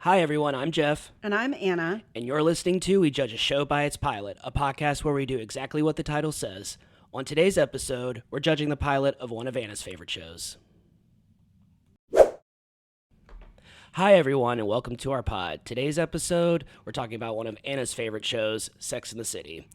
Hi, everyone. I'm Jeff, And I'm Anna. and you're listening to We Judge a Show by Its Pilot, a podcast where we do exactly what the title says. On today's episode, we're judging the pilot of one of Anna's favorite shows. Hi, everyone, and welcome to our pod. Today's episode, we're talking about one of Anna's favorite shows, Sex and the City.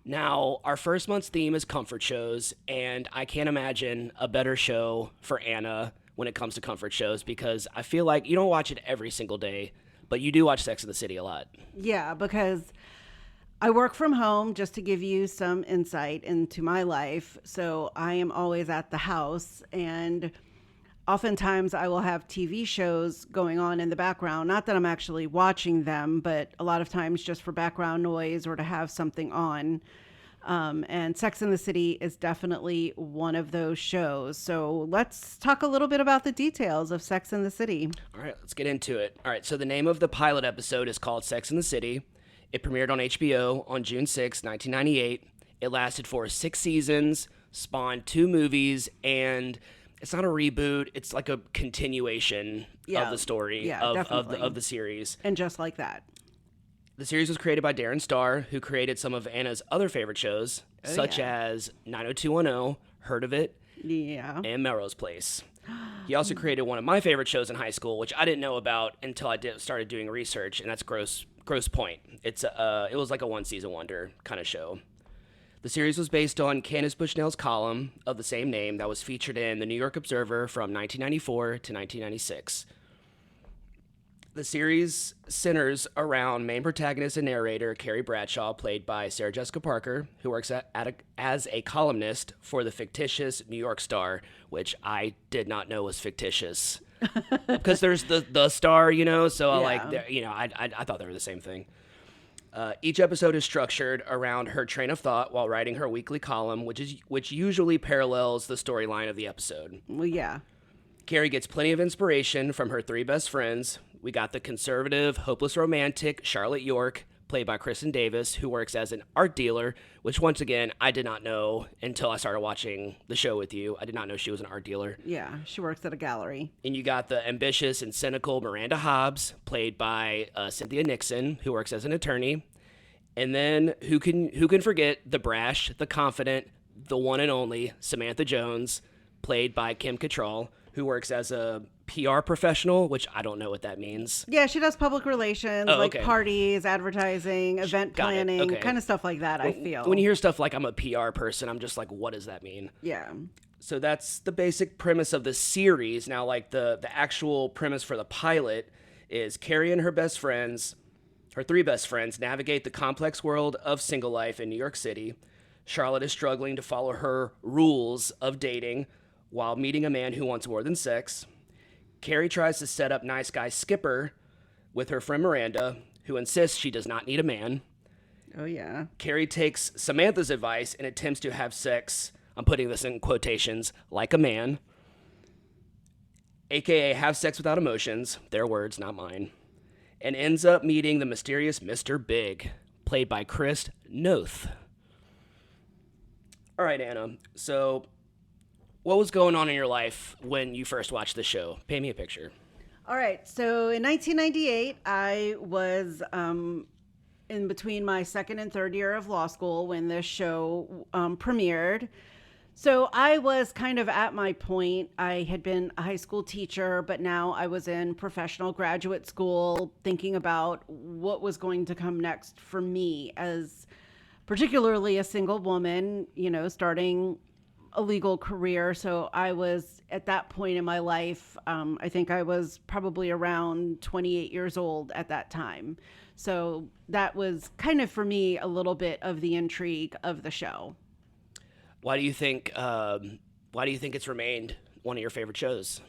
Now, our first month's theme is comfort shows, and I can't imagine a better show for Anna when it comes to comfort shows because I feel like you don't watch it every single day, but you do watch Sex and the City a lot. Yeah, because I work from home, just to give you some insight into my life. So I am always at the house, and oftentimes I will have TV shows going on in the background. Not that I'm actually watching them, but a lot of times just for background noise or to have something on. And Sex and the City is definitely one of those shows. So let's talk a little bit about the details of Sex and the City. All right, let's get into it. All right, so the name of the pilot episode is called Sex and the City. It premiered on HBO on June 6, 1998. It lasted for 6 seasons, spawned 2 movies, and it's not a reboot. It's like a continuation of the story of the series. And just like that. The series was created by Darren Star, who created some of Anna's other favorite shows, such as 90210, Heard of It, and Melrose Place. He also created one of my favorite shows in high school, which I didn't know about until I started doing research, and that's Gross Point. It was like a one-season wonder kind of show. The series was based on Candace Bushnell's column of the same name that was featured in the New York Observer from 1994 to 1996. The series centers around main protagonist and narrator Carrie Bradshaw, played by Sarah Jessica Parker, who works as a columnist for the fictitious New York Star, which I did not know was fictitious. Because there's the Star, so I thought they were the same thing. Each episode is structured around her train of thought while writing her weekly column, which usually parallels the storyline of the episode. Well, yeah. Carrie gets plenty of inspiration from her 3 best friends. We got the conservative, hopeless romantic Charlotte York, played by Kristen Davis, who works as an art dealer, which once again, I did not know until I started watching the show with you. I did not know she was an art dealer. Yeah, she works at a gallery. And you got the ambitious and cynical Miranda Hobbs, played by Cynthia Nixon, who works as an attorney. And then who can forget the brash, the confident, the one and only Samantha Jones, played by Kim Cattrall, who works as a PR professional, which I don't know what that means. Yeah, she does public relations, parties, advertising, event planning, kind of stuff like that, I feel. When you hear stuff like I'm a PR person, I'm just like, what does that mean? Yeah. So that's the basic premise of the series. Now, like the actual premise for the pilot is Carrie and her 3 best friends, navigate the complex world of single life in New York City. Charlotte is struggling to follow her rules of dating while meeting a man who wants more than sex. Carrie tries to set up nice guy Skipper with her friend Miranda, who insists she does not need a man. Oh, yeah. Carrie takes Samantha's advice and attempts to have sex, I'm putting this in quotations, like a man, aka have sex without emotions, their words, not mine, and ends up meeting the mysterious Mr. Big, played by Chris Noth. All right, Anna, so what was going on in your life when you first watched the show? Paint me a picture. All right. So in 1998, I was in between my second and third year of law school when this show premiered. So I was kind of at my point. I had been a high school teacher, but now I was in professional graduate school thinking about what was going to come next for me as particularly a single woman, starting a legal career. So I was at that point in my life, I think I was probably around 28 years old at that time. So that was kind of for me a little bit of the intrigue of the show. Why do you think it's remained one of your favorite shows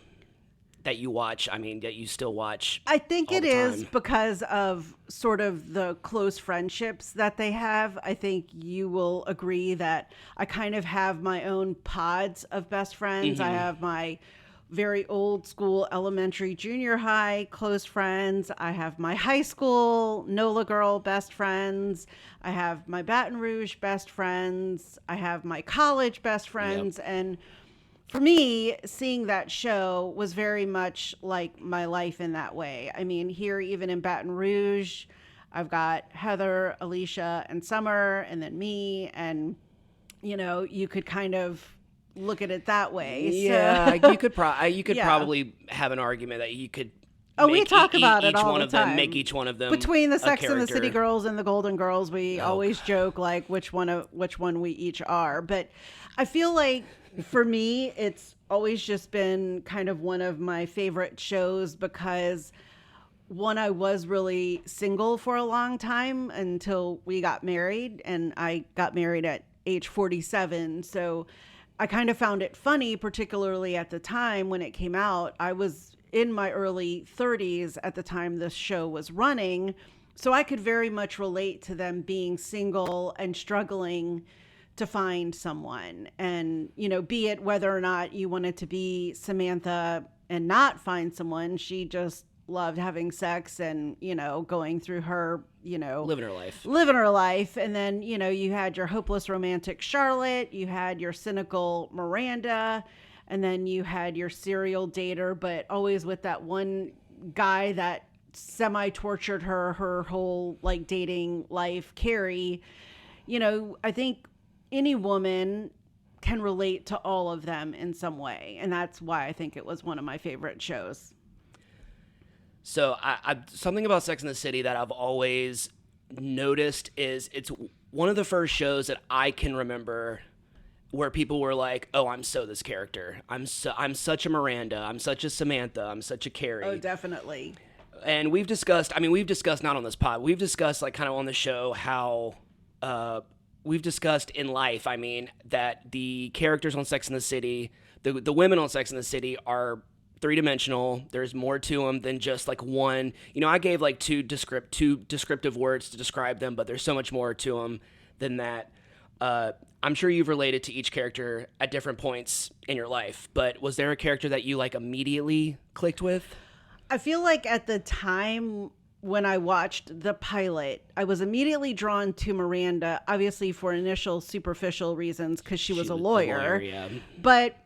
that you watch? I mean, that you still watch? I think it is because of sort of the close friendships that they have. I think you will agree that I kind of have my own pods of best friends. I have my very old school elementary, junior high close friends. I have my high school NOLA girl best friends. I have my Baton Rouge best friends. I have my college best friends. And for me, seeing that show was very much like my life in that way. I mean, here, even in Baton Rouge, I've got Heather, Alicia, and Summer, and then me. And, you could kind of look at it that way. Yeah, so, you could probably have an argument that you could. We talk about it all the time. Make each one of them between the Sex and the City girls and the Golden Girls. We always joke like which one we each are. But I feel like for me, it's always just been kind of one of my favorite shows because one, I was really single for a long time until we got married, and I got married at age 47. So I kind of found it funny, particularly at the time when it came out. I was in my early 30s at the time this show was running. So I could very much relate to them being single and struggling to find someone. And, be it whether or not you wanted to be Samantha and not find someone, she just loved having sex and, going through her, living her life. And then, you had your hopeless romantic Charlotte, you had your cynical Miranda, and then you had your serial dater, but always with that one guy that semi-tortured her whole like dating life, Carrie. I think any woman can relate to all of them in some way. And that's why I think it was one of my favorite shows. So I something about Sex and the City that I've always noticed is it's one of the first shows that I can remember where people were like, "Oh, I'm so this character. I'm such a Miranda. I'm such a Samantha. I'm such a Carrie." Oh, definitely. And we've discussed not on this pod. We've discussed like kind of on the show how we've discussed in life. I mean, that the characters on Sex and the City, the women on Sex and the City are three-dimensional. There's more to them than just like one. I gave like two descriptive words to describe them, but there's so much more to them than that. I'm sure you've related to each character at different points in your life, but was there a character that you like immediately clicked with? I feel like at the time when I watched the pilot, I was immediately drawn to Miranda, obviously for initial superficial reasons because she was a lawyer. Yeah. But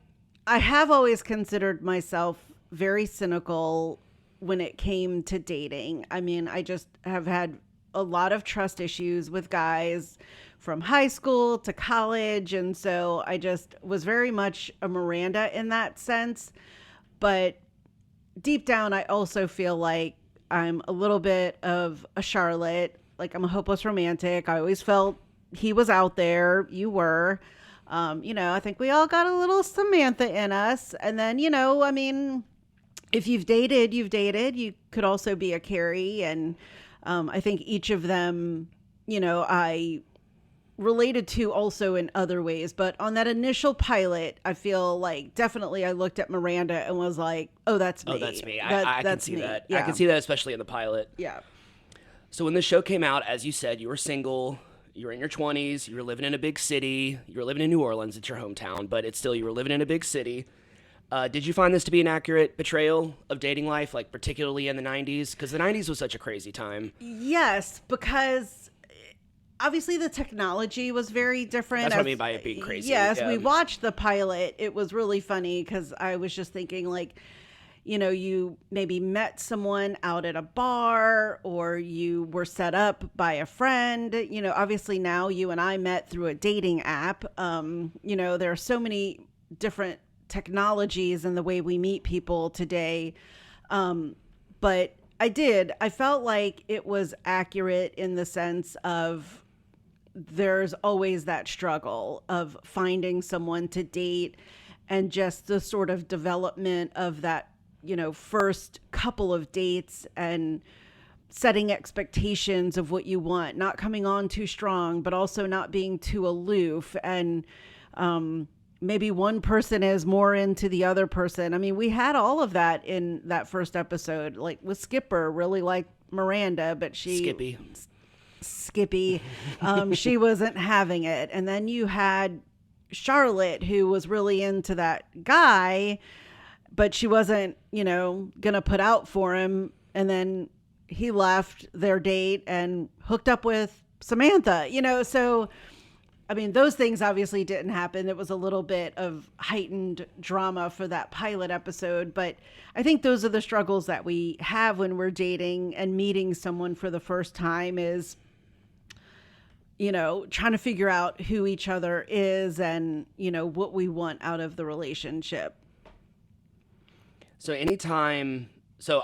I have always considered myself very cynical when it came to dating. I mean, I just have had a lot of trust issues with guys from high school to college. And so I just was very much a Miranda in that sense. But deep down, I also feel like I'm a little bit of a Charlotte. Like I'm a hopeless romantic. I always felt he was out there. You were. I think we all got a little Samantha in us. And then, I mean, if you've dated, you've dated. You could also be a Carrie. And I think each of them, I related to also in other ways. But on that initial pilot, I feel like definitely I looked at Miranda and was like, oh, that's me. Oh, that's me. I can see that. Yeah. I can see that, especially in the pilot. Yeah. So when the show came out, as you said, you were single. You were in your 20s. You were living in a big city. You were living in New Orleans. It's your hometown, but it's still, you were living in a big city. Did you find this to be an accurate portrayal of dating life, like particularly in the 90s? Because the 90s was such a crazy time. Yes, because obviously the technology was very different. That's what I mean by it being crazy. Yes, yeah. We watched the pilot. It was really funny because I was just thinking like, you maybe met someone out at a bar or you were set up by a friend. Obviously now you and I met through a dating app. There are so many different technologies in the way we meet people today. But I felt like it was accurate in the sense of there's always that struggle of finding someone to date and just the sort of development of that, first couple of dates and setting expectations of what you want, not coming on too strong, but also not being too aloof. And, maybe one person is more into the other person. I mean, we had all of that in that first episode, like with Skipper, really liked Miranda, but Skippy, she wasn't having it. And then you had Charlotte, who was really into that guy, but she wasn't, gonna put out for him. And then he left their date and hooked up with Samantha, so I mean, those things obviously didn't happen. It was a little bit of heightened drama for that pilot episode. But I think those are the struggles that we have when we're dating and meeting someone for the first time is, trying to figure out who each other is and, what we want out of the relationship. So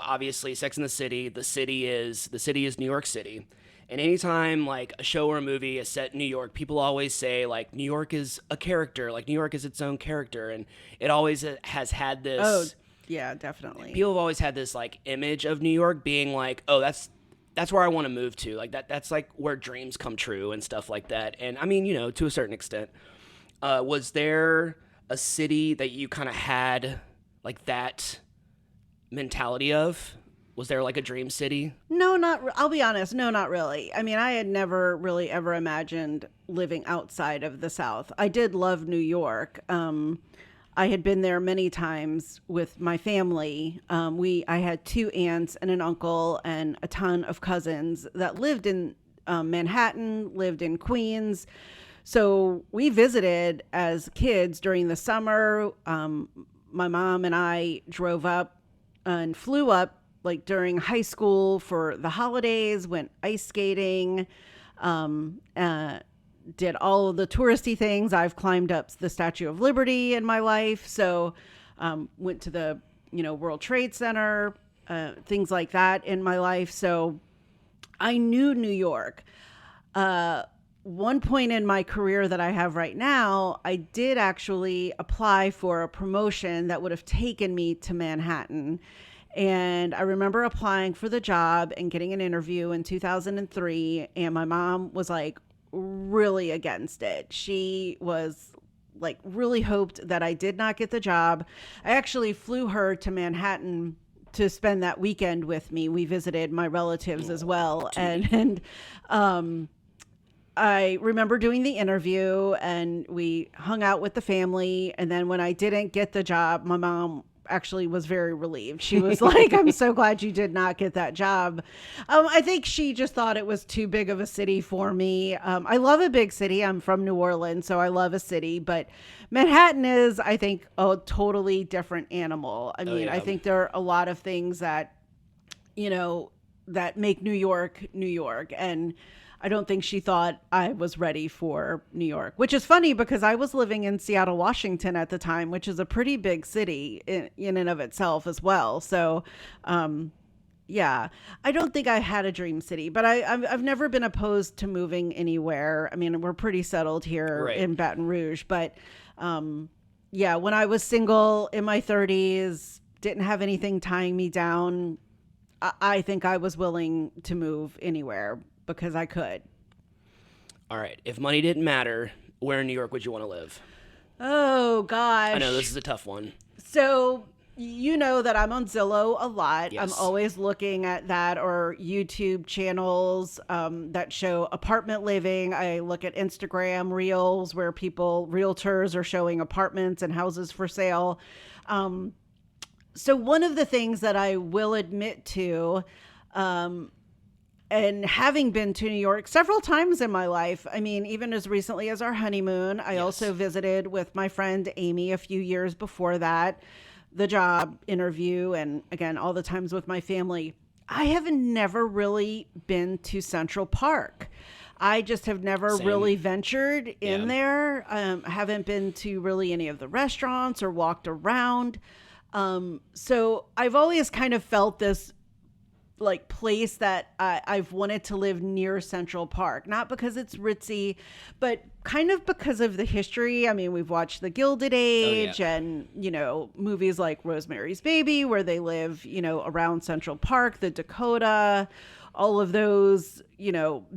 obviously Sex and the city is New York City. And anytime like a show or a movie is set in New York, people always say like New York is a character, like New York is its own character. And it always has had this. Oh, yeah, definitely. People have always had this like image of New York being like, oh, that's where I want to move to. Like that's like where dreams come true and stuff like that. And I mean, to a certain extent, was there a city that you kind of had like that mentality of? Was there like a dream city? No, I'll be honest. No, not really. I mean, I had never really ever imagined living outside of the South. I did love New York. I had been there many times with my family. I had 2 aunts and an uncle and a ton of cousins that lived in Manhattan, lived in Queens. So we visited as kids during the summer. My mom and I drove up and flew up like during high school for the holidays, went ice skating, did all of the touristy things. I've climbed up the Statue of Liberty in my life. So went to the, World Trade Center, things like that in my life. So I knew New York. One point in my career that I have right now, I did actually apply for a promotion that would have taken me to Manhattan. And I remember applying for the job and getting an interview in 2003. And my mom was like really against it. She was like really hoped that I did not get the job. I actually flew her to Manhattan to spend that weekend with me. We visited my relatives as well. And I remember doing the interview and we hung out with the family. And then when I didn't get the job, my mom actually was very relieved. She was like, I'm so glad you did not get that job. I think she just thought it was too big of a city for me. I love a big city. I'm from New Orleans, so I love a city, but Manhattan is, I think, a totally different animal. I mean, I think there are a lot of things that, that make New York, New York. And I don't think she thought I was ready for New York, which is funny because I was living in Seattle, Washington at the time, which is a pretty big city in and of itself as well. So, yeah, I don't think I had a dream city, but I've never been opposed to moving anywhere. I mean, we're pretty settled here in Baton Rouge, but yeah, when I was single in my 30s, didn't have anything tying me down, I think I was willing to move anywhere because I could. All right. If money didn't matter, where in New York would you want to live? Oh, gosh. I know this is a tough one. So you know that I'm on Zillow a lot. Yes. I'm always looking at that or YouTube channels that show apartment living. I look at Instagram reels where realtors are showing apartments and houses for sale. So one of the things that I will admit to, and having been to New York several times in my life, I mean, even as recently as our honeymoon, I also visited with my friend Amy a few years before that, the job interview, and again, all the times with my family. I have never really been to Central Park. I just have never really ventured in there. I haven't been to really any of the restaurants or walked around. So I've always kind of felt this like place that I've wanted to live near Central Park, not because it's ritzy, but kind of because of the history. I mean, we've watched The Gilded Age and, movies like Rosemary's Baby, where they live, around Central Park, the Dakota, all of those,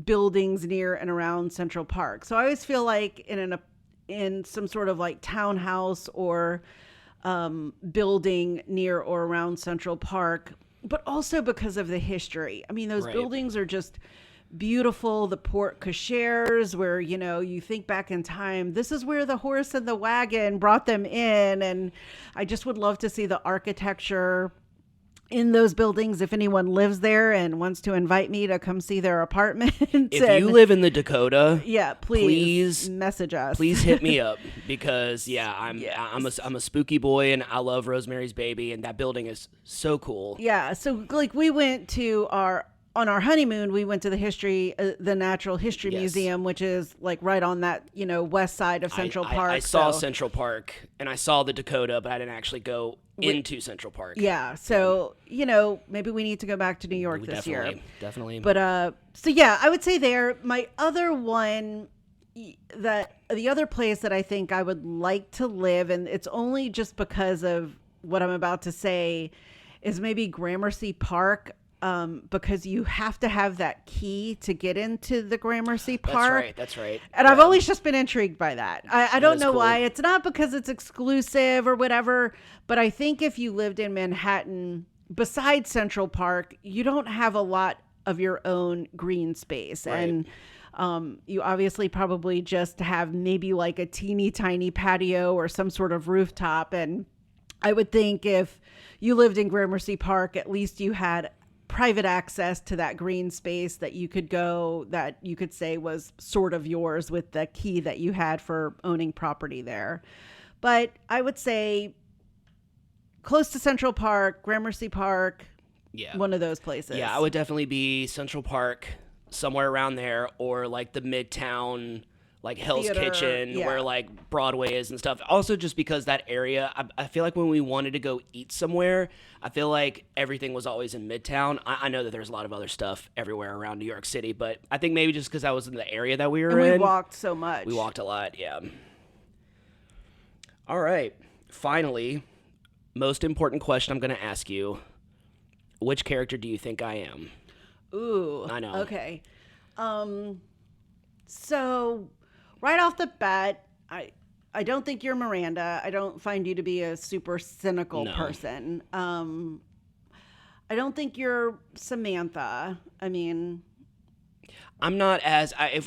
buildings near and around Central Park. So I always feel like in some sort of like townhouse or building near or around Central Park, but also because of the history. I mean, those buildings are just beautiful. The porte cocheres where, you think back in time, this is where the horse and the wagon brought them in. And I just would love to see the architecture. in those buildings if anyone lives there and wants to invite me to come see their apartment. If you live in the Dakota, yeah, please message us. Please hit me up because I'm a spooky boy and I love Rosemary's Baby, and that building is so cool. Yeah, so like we went to on our honeymoon, we went to the Natural History Museum, which is like right on that, west side of Central Park. I saw Central Park and I saw the Dakota, but I didn't actually go into Central Park. Yeah. So, maybe we need to go back to New York this year. Definitely. But, so yeah, I would say there. My other one, the other place that I think I would like to live, and it's only just because of what I'm about to say, is maybe Gramercy Park. Because you have to have that key to get into the Gramercy Park. That's right. And I've always just been intrigued by that. I don't know why. It's not because it's exclusive or whatever, but I think if you lived in Manhattan, besides Central Park, you don't have a lot of your own green space. Right. And you obviously probably just have maybe like a teeny tiny patio or some sort of rooftop. And I would think if you lived in Gramercy Park, at least you had private access to that green space that you could say was sort of yours with the key that you had for owning property there. But I would say close to Central Park, Gramercy Park, one of those places. Yeah, I would definitely be Central Park, somewhere around there, or like the Midtown, like Hell's Theater, Kitchen, where like Broadway is and stuff. Also, just because that area, I feel like when we wanted to go eat somewhere, I feel like everything was always in Midtown. I know that there's a lot of other stuff everywhere around New York City, but I think maybe just because I was in the area that we were in. We walked so much. We walked a lot, yeah. All right. Finally, most important question I'm going to ask you. Which character do you think I am? Ooh. I know. Okay. So right off the bat, I don't think you're Miranda. I don't find you to be a super cynical person. I don't think you're Samantha. I mean, I'm not as I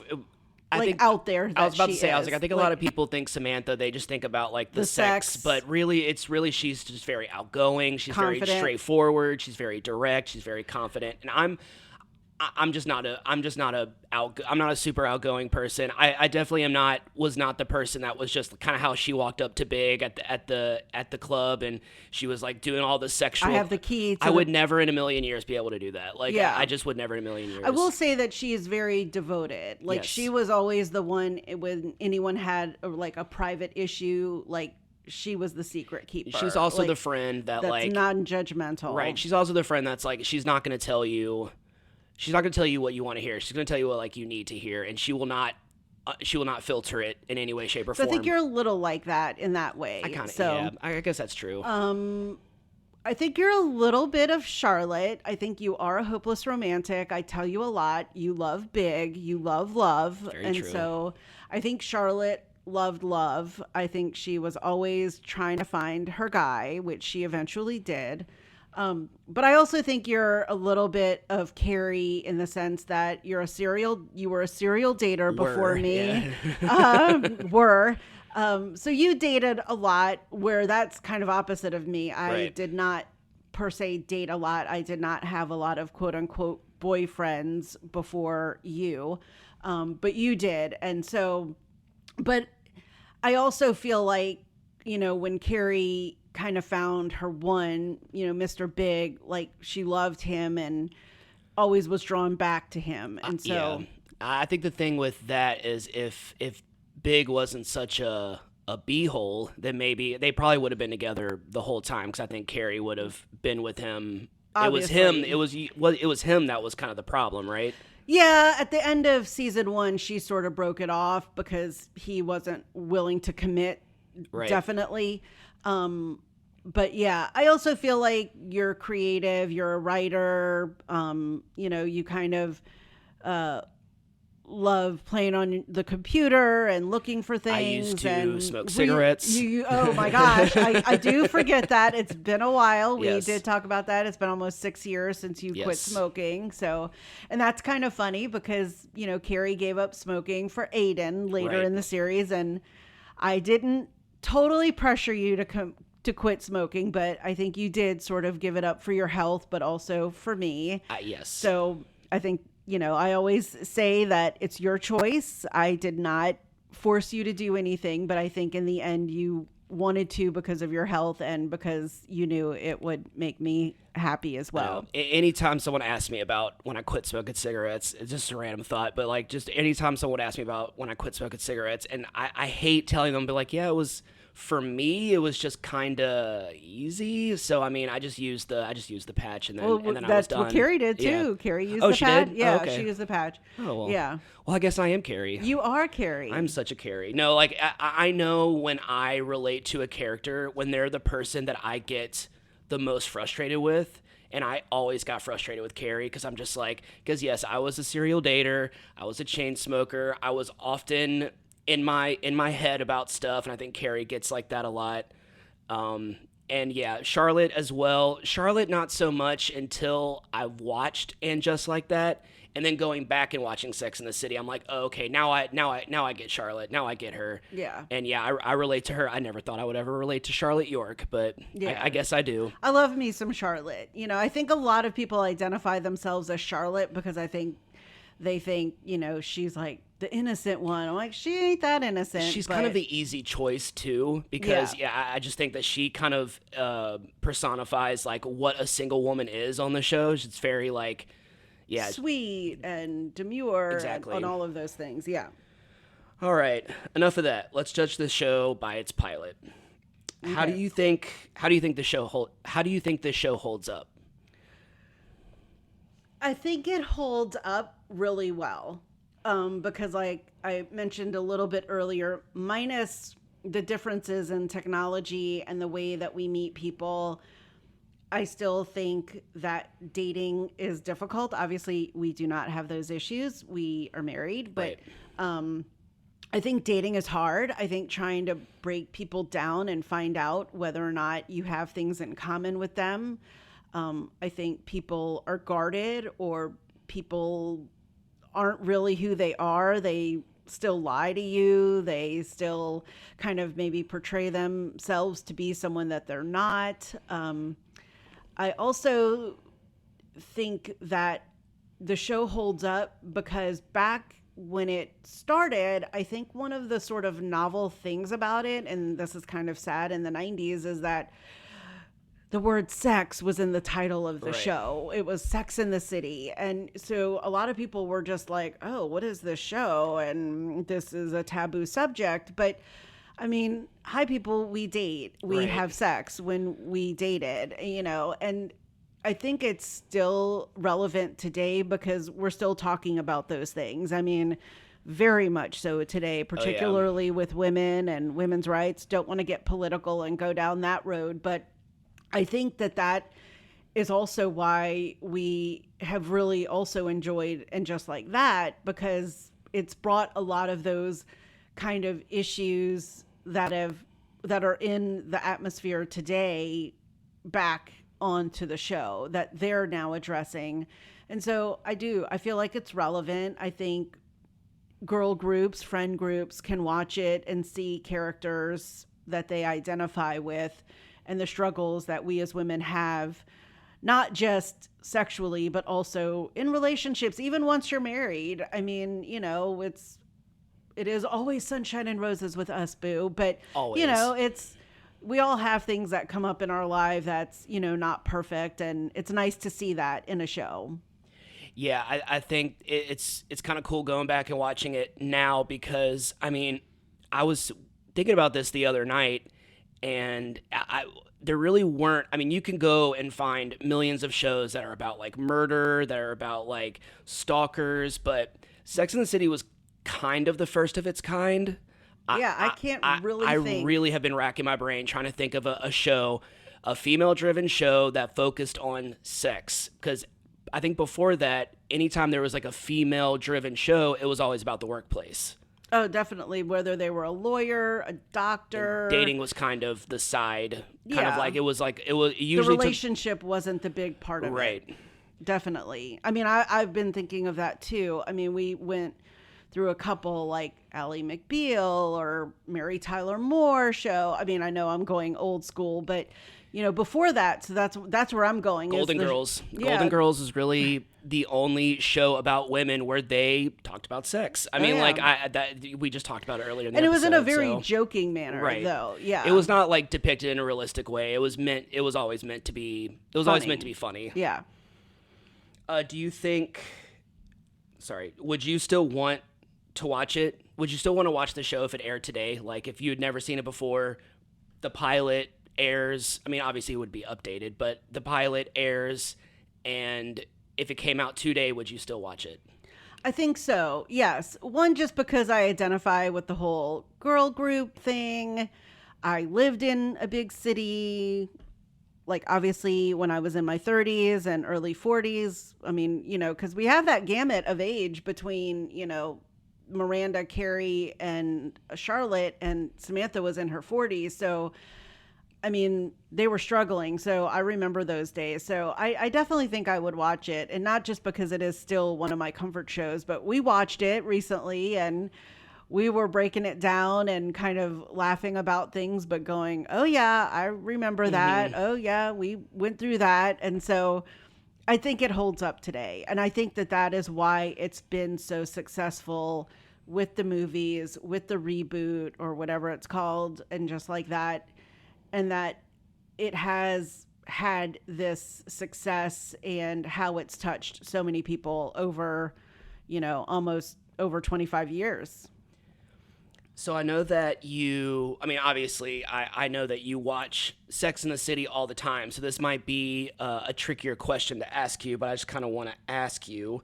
think out there. I was about to say, I think a lot of people think Samantha, they just think about like the sex, but really she's just very outgoing. She's confident. Very straightforward. She's very direct. She's very confident. And I'm not a super outgoing person. I definitely was not the person that was just kind of how she walked up to Big at the club and she was like doing all the sexual. I have the key. I would never in a million years be able to do that. Like, I just would never in a million years. I will say that she is very devoted. Like, she was always the one when anyone had like a private issue, like, she was the secret keeper. She's also the friend that's like non-judgmental. Right. She's also the friend that's like, she's not going to tell you what you want to hear. She's going to tell you what like you need to hear, and she will not filter it in any way, shape, or form. I think you're a little like that in that way. I guess that's true. I think you're a little bit of Charlotte. I think you are a hopeless romantic. I tell you a lot. You love Big. You love love. Very true. So I think Charlotte loved love. I think she was always trying to find her guy, which she eventually did. But I also think you're a little bit of Carrie in the sense that you were a serial dater before me. Yeah. So you dated a lot, where that's kind of opposite of me. I Right. did not per se date a lot. I did not have a lot of quote unquote boyfriends before you. But you did. And so, but I also feel like, when Carrie kind of found her one, Mr. Big, like she loved him and always was drawn back to him. And so I think the thing with that is if Big wasn't such a b-hole, then maybe they probably would have been together the whole time, because I think Carrie would have been with him. Obviously. It was him that was kind of the problem, right? Yeah, at the end of season 1, she sort of broke it off because he wasn't willing to commit. Right. Definitely. But yeah, I also feel like you're creative, you're a writer, you kind of love playing on the computer and looking for things. I used to and smoke cigarettes. Oh my gosh, I do forget that. It's been a while. We Yes. did talk about that. It's been almost 6 years since you quit Yes. smoking. So, and that's kind of funny because, Carrie gave up smoking for Aiden later Right. in the series, and I didn't totally pressure you to quit smoking, but I think you did sort of give it up for your health, but also for me. Yes. So I think, I always say that it's your choice. I did not force you to do anything, but I think in the end you wanted to because of your health and because you knew it would make me happy as well. Anytime someone asks me about when I quit smoking cigarettes, it's just a random thought, but like just anytime someone asks me about when I quit smoking cigarettes, and I hate telling them, but like, yeah, it was, for me, it was just kind of easy. So I mean, I just used the patch, and then I was done. That's what Carrie did too. Yeah. Carrie used the she patch. did? Yeah, Oh, okay. she used the patch. Oh well. Yeah. Well, I guess I am Carrie. You are Carrie. I'm such a Carrie. No, like I know when I relate to a character, when they're the person that I get the most frustrated with. And I always got frustrated with Carrie because I'm just like, because yes, I was a serial dater, I was a chain smoker, I was often in my head about stuff, and I think Carrie gets like that a lot. And yeah, Charlotte as well. Charlotte not so much until I watched And Just Like That, and then going back and watching Sex and the City, I'm like, oh, okay, now I get Charlotte. Now I get her. Yeah. And yeah, I relate to her. I never thought I would ever relate to Charlotte York, but yeah. I guess I do. I love me some Charlotte. I think a lot of people identify themselves as Charlotte because they think, she's like the innocent one. I'm like, she ain't that innocent. She's kind of the easy choice too, because I just think that she kind of personifies like what a single woman is on the show. It's very like, sweet and demure, exactly, and all of those things. Yeah. All right, enough of that. Let's judge the show by its pilot. Okay. How do you think the show holds up? I think it holds up really well, because like I mentioned a little bit earlier, minus the differences in technology and the way that we meet people, I still think that dating is difficult. Obviously, we do not have those issues. We are married, but right. I think dating is hard. I think trying to break people down and find out whether or not you have things in common with them. I think people are guarded, or people aren't really who they are. They still lie to you. They still kind of maybe portray themselves to be someone that they're not. I also think that the show holds up because back when it started, I think one of the sort of novel things about it, and this is kind of sad in the 90s, is that the word sex was in the title of the show. It was Sex in the City. And so a lot of people were just like, oh, what is this show? And this is a taboo subject. But I mean, hi people, we date. We have sex when we dated, and I think it's still relevant today because we're still talking about those things. I mean, very much so today, particularly with women and women's rights. Don't want to get political and go down that road, but I think that is also why we have really also enjoyed And Just Like That, because it's brought a lot of those kind of issues that are in the atmosphere today back onto the show that they're now addressing. And so I feel like it's relevant. I think girl groups, friend groups can watch it and see characters that they identify with and the struggles that we as women have, not just sexually, but also in relationships, even once you're married. I mean, it is always sunshine and roses with us, boo. But, always. We all have things that come up in our life that's, not perfect. And it's nice to see that in a show. Yeah, I think it's kind of cool going back and watching it now because, I mean, I was thinking about this the other night, and there really weren't. I mean, you can go and find millions of shows that are about like murder, that are about like stalkers, but Sex and the City was kind of the first of its kind. Yeah, I can't really think. I really have been racking my brain trying to think of a show, a female-driven show that focused on sex. Because I think before that, anytime there was like a female-driven show, it was always about the workplace. Oh, definitely. Whether they were a lawyer, a doctor. And dating was kind of the side. Kind of like it was usually the relationship wasn't the big part of it. Right. Definitely. I mean, I've been thinking of that too. I mean, we went through a couple like Ally McBeal or Mary Tyler Moore show. I mean, I know I'm going old school, but before that, so that's where I'm going. Golden Girls. Golden Girls is really the only show about women where they talked about sex. I mean, we just talked about it earlier in the episode. And it was in a episode, very joking manner, right. though. Yeah. It was not like depicted in a realistic way. It was always meant to be funny. Yeah. Do you think, would you still want to watch it? Would you still want to watch the show if it aired today? Like if you had never seen it before, the pilot airs, I mean, obviously it would be updated, but the pilot airs, and if it came out today, would you still watch it? I think so, yes. One, just because I identify with the whole girl group thing. I lived in a big city, like obviously when I was in my 30s and early 40s. I mean, because we have that gamut of age between, Miranda, Carrie, and Charlotte, and Samantha was in her 40s. So I mean, they were struggling, so I remember those days. So I definitely think I would watch it, and not just because it is still one of my comfort shows, but we watched it recently, and we were breaking it down and kind of laughing about things, but going, oh yeah, I remember that. Oh yeah, we went through that. And so I think it holds up today. And I think that is why it's been so successful with the movies, with the reboot or whatever it's called, and just like that. And that it has had this success and how it's touched so many people over, almost over 25 years. So I know that obviously I know that you watch Sex and the City all the time. So this might be a trickier question to ask you, but I just kind of want to ask you,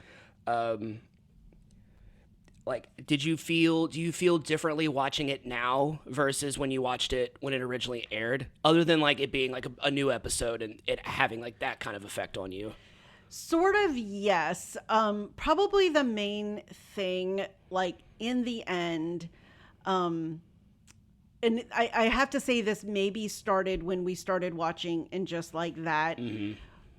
do you feel differently watching it now versus when you watched it when it originally aired, other than like it being like a new episode and it having like that kind of effect on you? Sort of, yes. Probably the main thing, like in the end, and I have to say this maybe started when we started watching And Just Like That,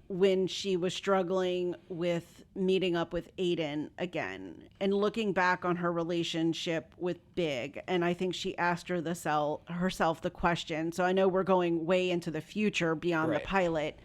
when she was struggling with meeting up with Aiden again and looking back on her relationship with Big. And I think she asked herself the question. So I know we're going way into the future beyond the pilot,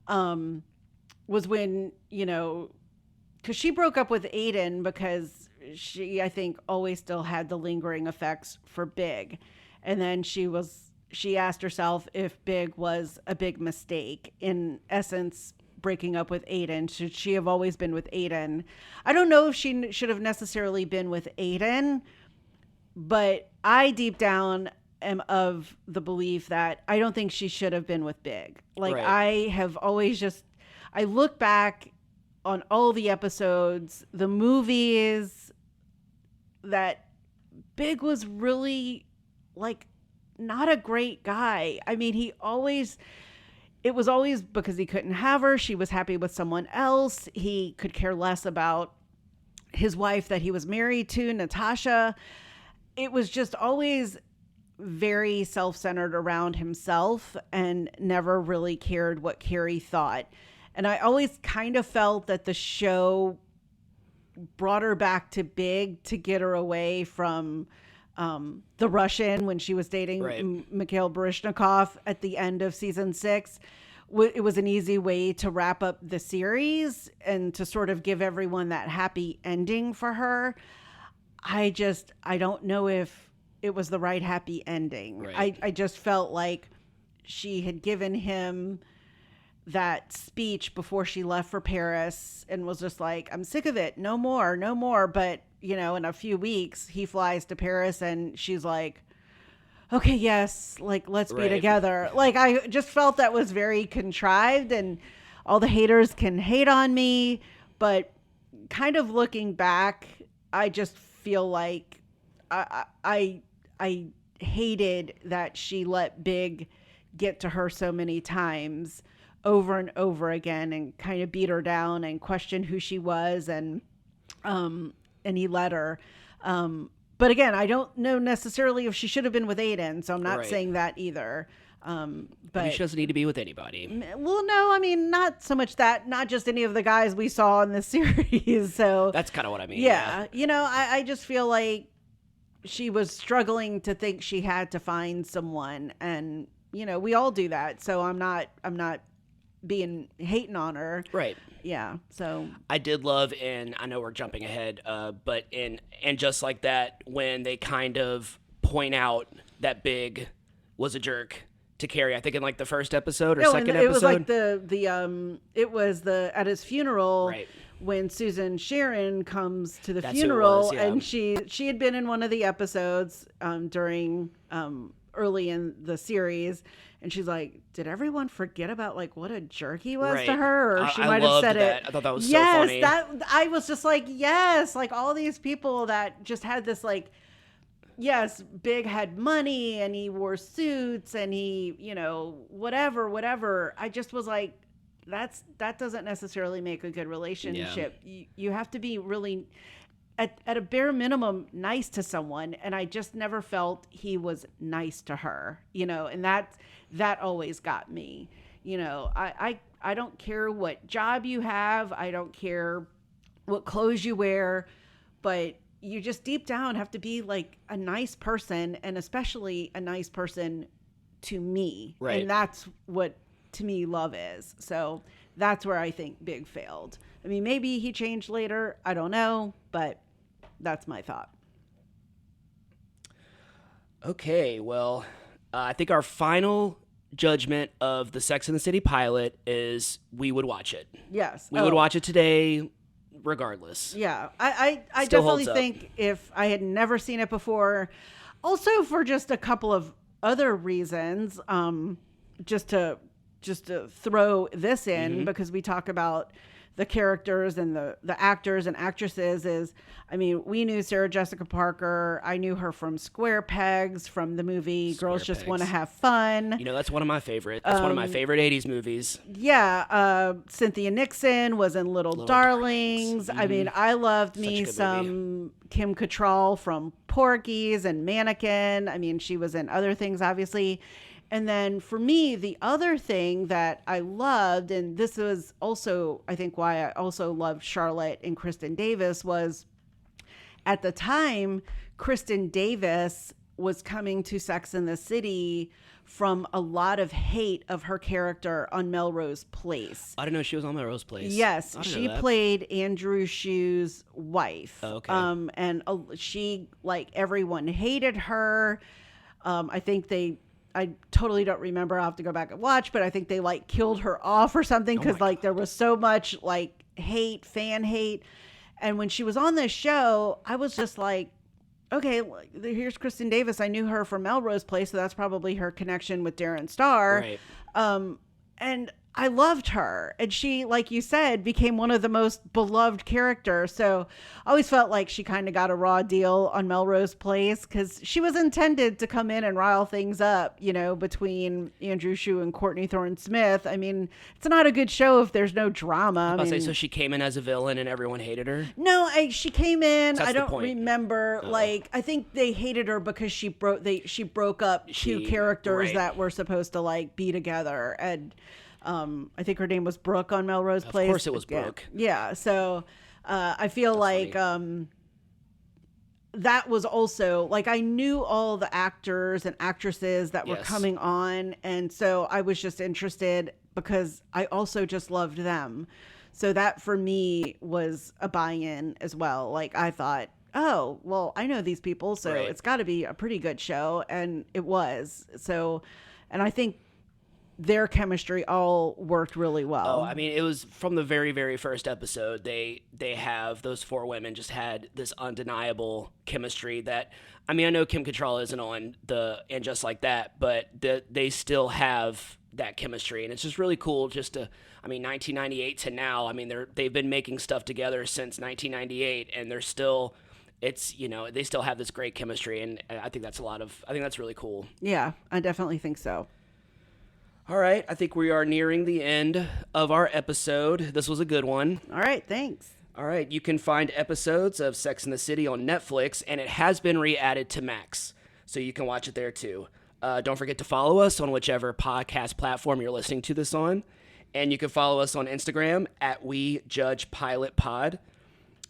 was when, because she broke up with Aiden because she, I think, always still had the lingering effects for Big. And then she asked herself if Big was a big mistake. In essence, breaking up with Aiden. Should she have always been with Aiden? I don't know if she should have necessarily been with Aiden, but I deep down am of the belief that I don't think she should have been with Big. Like, right. I have always I look back on all the episodes, the movies, that Big was really like not a great guy. I mean, it was always because he couldn't have her. She was happy with someone else. He could care less about his wife that he was married to, Natasha. It was just always very self-centered around himself and never really cared what Carrie thought. And I always kind of felt that the show brought her back to Big to get her away from the Russian when she was dating Mikhail Baryshnikov at the end of season 6. It was an easy way to wrap up the series and to sort of give everyone that happy ending for her. I don't know if it was the right happy ending. Right. I just felt like she had given him that speech before she left for Paris and was just like, I'm sick of it. No more. But, in a few weeks he flies to Paris and she's like, okay, yes, like, let's be together. Like, I just felt that was very contrived, and all the haters can hate on me, but kind of looking back, I just feel like I hated that she let Big get to her so many times over and over again and kind of beat her down and question who she was, and he let her. But again, I don't know necessarily if she should have been with Aiden, so I'm not saying that either. But maybe she doesn't need to be with anybody. Well, no, I mean, not so much that, not just any of the guys we saw in this series. So that's kind of what I mean. Yeah. You know, I just feel like she was struggling to think she had to find someone, and you know, we all do that. So I'm not being hating on her. Right. Yeah. So I did love, and I know we're jumping ahead, but and just like that, when they kind of point out that Big was a jerk to Carrie, I think in like the first episode or second episode. It was like it was at his funeral. Right. When Susan Sharon comes to the That's funeral, who it was, yeah. and she had been in one of the episodes during early in the series, and she's like, did everyone forget about like what a jerk he was to her? Or she might have said that. it. I thought that was yes, so funny. That I was just like, yes, like all these people that just had this like, yes, Big had money and he wore suits and he, you know, whatever. I just was like, that doesn't necessarily make a good relationship. Yeah. You have to be really at a bare minimum nice to someone, and I just never felt he was nice to her, you know, and that always got me. You know, I don't care what job you have, I don't care what clothes you wear, but you just deep down have to be like a nice person, and especially a nice person to me. Right. And that's what to me love is. So that's where I think Big failed. I mean, maybe he changed later, I don't know, but that's my thought. Okay, well, I think our final judgment of the Sex and the City pilot is we would watch it. Yes. We would watch it today regardless. Yeah. I Still definitely holds up. think if I had never seen it before, also for just a couple of other reasons, just to throw this in, because we talk about the characters and the actors and actresses, is, I mean, we knew Sarah Jessica Parker. I knew her from Square Pegs, from the movie Girls Just Want to Have Fun. You know, that's one of my favorite. That's one of my favorite 80s movies. Yeah. Cynthia Nixon was in Little Darlings. I mean, I loved me some Kim Cattrall from Porky's and Mannequin. I mean, she was in other things, obviously. And then for me, the other thing that I loved, and this was also, I think, why I also loved Charlotte and Kristen Davis, was at the time, Kristen Davis was coming to Sex and the City from a lot of hate of her character on Melrose Place. I didn't know she was on Melrose Place. Yes, she played Andrew Shue's wife. Oh, okay. And she, like, everyone hated her. I totally don't remember. I'll have to go back and watch, but I think they like killed her off or something because there was so much like hate, fan hate. And when she was on this show, I was just like, okay, here's Kristen Davis. I knew her from Melrose Place, so that's probably her connection with Darren Star. Right. And I loved her. And she, like you said, became one of the most beloved characters. So I always felt like she kind of got a raw deal on Melrose Place because she was intended to come in and rile things up, you know, between Andrew Shue and Courtney Thorne-Smith. I mean, it's not a good show if there's no drama. I say, so she came in as a villain and everyone hated her? No, she came in. That's I don't the point. remember. Like, I think they hated her because she broke up two characters that were supposed to like be together. And I think her name was Brooke on Melrose Place. Of course it was Brooke. Yeah. So I feel like that was also like I knew all the actors and actresses that were coming on. And so I was just interested because I also just loved them. So that for me was a buy-in as well. Like I thought, oh, well, I know these people, so it's got to be a pretty good show. And it was. So, and I think their chemistry all worked really well. Oh, I mean, it was from the very, very first episode. They have, those four women just had this undeniable chemistry that, I mean, I know Kim Cattrall isn't on And Just Like That, but they still have that chemistry. And it's just really cool just to, I mean, 1998 to now, I mean, they've been making stuff together since 1998 and they're still, it's, you know, they still have this great chemistry. And I think that's really cool. Yeah, I definitely think so. All right, I think we are nearing the end of our episode. This was a good one. All right, thanks. All right, you can find episodes of Sex and the City on Netflix, and it has been re-added to Max, so you can watch it there too. Don't forget to follow us on whichever podcast platform you're listening to this on. And you can follow us on Instagram at WeJudgePilotPod.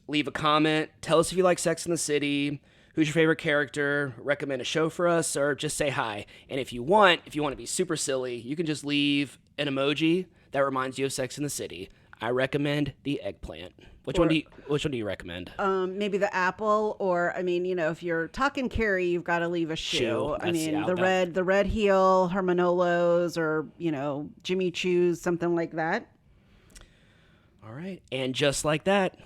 Leave a comment. Tell us if you like Sex and the City, who's your favorite character, recommend a show for us, or just say hi. And if you want to be super silly, you can just leave an emoji that reminds you of Sex and the City. I recommend the eggplant. Which one do you recommend? Maybe the apple, or if you're talking Carrie, you've got to leave a shoe. The red heel, her Manolos, or Jimmy Choo's, something like that. All right, and just like that,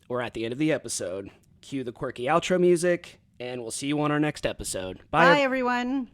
we're at the end of the episode. Cue the quirky outro music, and we'll see you on our next episode. Bye everyone.